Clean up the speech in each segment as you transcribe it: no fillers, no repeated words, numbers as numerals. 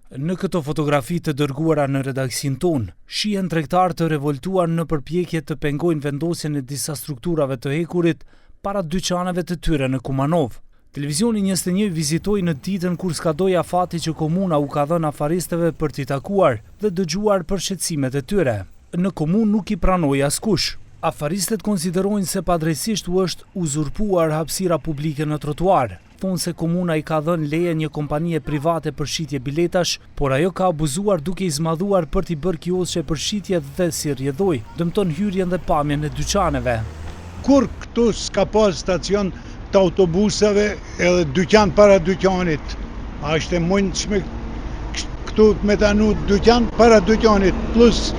Në këto fotografi të dërguara në redaksin tonë, shihen tregtar të revoltuar në përpjekje të pengojnë vendosjen e disa strukturave të hekurit para dyqaneve të tyre në Kumanov. Televizioni 21 vizitoi në ditën kur skadoi afati që komuna u ka dhënë afaristëve për t'i takuar dhe dëgjuar për shqetësimet e tyre. Në komunë nuk i pranoi askush. Afaristët konsiderojnë se padrejtisht u është uzurpuar hapësira publike në trotuar. Thonë se komuna i ka dhënë leje një kompanie private për shitje biletash, por ajo ka abuzuar duke i zmadhuar për t'i bërë kioshe për shitje dhe si rrjedhoi, dëmton hyrjen dhe pamjen e dyqaneve. Kur këtu s'ka pas stacion të autobuseve edhe dyqan para dyqanit, a është e mundshme këtu me tanu dyqan para dyqanit, plus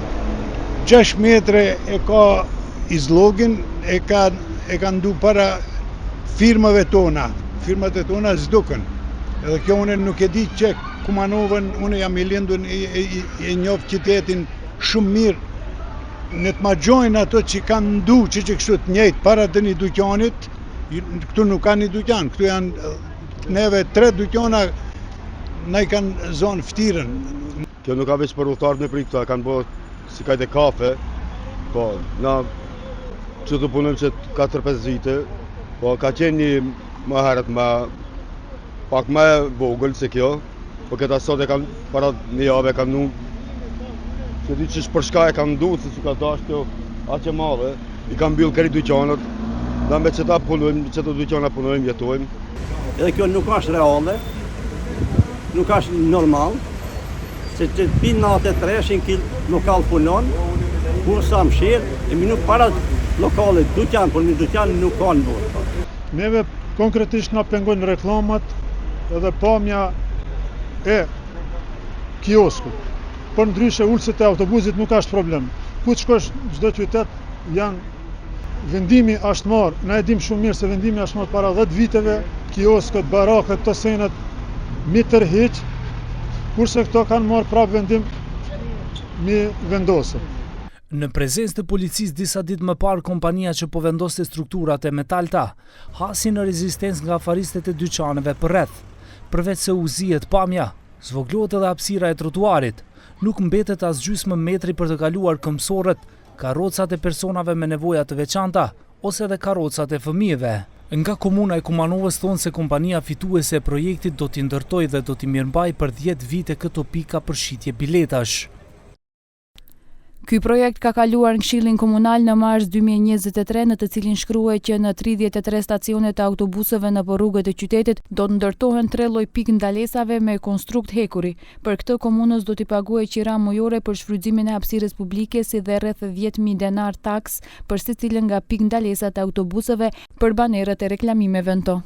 6 metre e ka izlogin, e ka ndu para firmave tona. Firmat e tona s'duken. Edhe kjo une nuk e di që Kumanovën, une jam i lindur e njoh qytetin shumë mirë. Në të ma gjojnë ato që kanë ndu që kështu të njëjtë para të një dyqanit, këtu nuk ka një dyqan, këtu janë neve 3 dyqana, na i kanë zonë ftiren. Kjo nuk ka veç për udhëtarët me prit, këta kanë bërë si kajtë e kafe, po, na që të punëm që 4-5 vite, po ka qenë një më herët pak më vogël se kjo, po këta sot e kam para një javë e kam nu, që di që shpërshka e kam ndu, se që ka dash kjo aqe madhe, i kam mbyll këri dyqanët, dhe me që ta punojmë, që të dyqana punojmë, jetojmë. Edhe kjo nuk është reale, nuk është normal, se që pinë natë e 3 ki lokal punon, punë sa më shirë, e minut para lokale dyqan, por një dyqan nuk ka në bërë. Neve konkretisht nga pengojnë reklamat edhe pamja e kioskut. Për ndryshe ulësit e autobusit nuk është problem. Ku të shkosh çdo qytet janë vendimi është marrë. Na e dim shumë mirë se vendimi është marrë para 10 viteve, kioskët, barakët, të senet mi tërheq, kurse këto kanë marrë prapë vendim mi vendosë. Në prezencë të policisë disa ditë më parë, kompania që po vendoste strukturat e Metalta hasi në rezistencë nga afaristët e dyqaneve për rreth. Përveç se u zihet pamja, zvoglohet edhe hapësira e trotuarit. Nuk mbetet as gjysmë metri për të kaluar këmbësorët, karrocat e personave me nevoja të veçanta ose edhe karrocat e fëmijëve. Nga komuna e Kumanovës thonë se kompania fituese e projektit do t'i ndërtojë dhe do t'i mirëmbajë për 10 vite këto pika për shitje biletash. Ky projekt ka kaluar në Këshillin Komunal në mars 2023, në të cilin shkruaj që në 33 stacione të autobuseve në rrugët e qytetit do të ndërtohen 3 lloj pikë ndalesave me konstrukt hekuri. Për këtë komunës do t'i paguajë qira mujore për shfrytëzimin e hapësirës publike, si dhe rreth 10.000 denar taks për secilën nga pikë ndalesat e autobuseve për banerët e reklamimeve në to.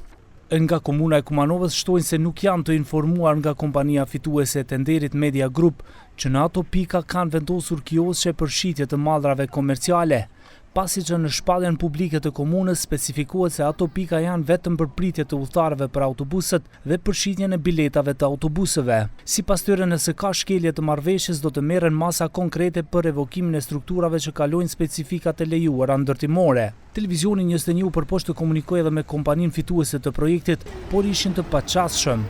Nga komuna e Kumanovës shtojnë se nuk janë të informuar nga kompania fituese e tenderit Media Group që në ato pika kanë vendosur kioshe për shitje të mallrave komerciale, pasi që në shpalljen publike të komunës specifikohet se ato pika janë vetëm për pritje të udhëtarëve për autobuset dhe për shitjen e biletave të autobuseve. Sipas tyre, nëse ka shkelje të marrëveshjes, do të merren masa konkrete për revokimin e strukturave që kalojnë specifikat e lejuara ndërtimore. Televizioni 21 përpoq të komunikojë edhe me kompaninë fituese të projektit, por ishin të paqasshëm.